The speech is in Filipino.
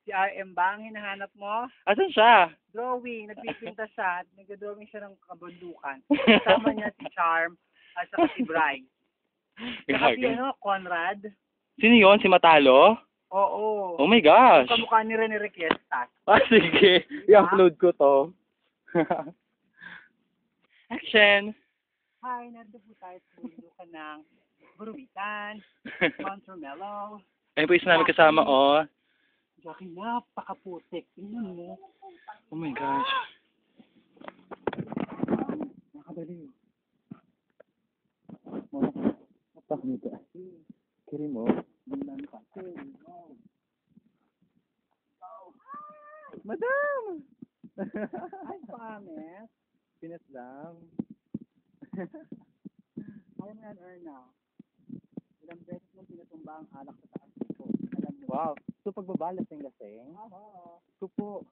Si RM ba ang hinahanap mo? Asan siya? Drawing. Nagpipinta siya at nag-drawing siya ng kabundukan. Kasama niya si Charm at saka si Bryce. Saka si Conrad. Sino yun? Si Matalo? Oo. Oh my gosh! Ang kamukha ni Rene Requestas. Sige. I-upload ko to. Action! Hi, narito po tayo sa bundukan ng Burubitan, Montremello. Ayun po isa namin kasama, oh. Jackie, napakaputik. Tingnan mo. Oh my gosh. Nakadali. Apak nito. Kiri mo. Madam! Ay, pangit. Pinas lang. Alam mo yan, Erna. Ilang beses mong pinatumba ang alak sa taas ko. Alam mo. Wow. So pagbaba lasing-lasing? Oo. Ito po.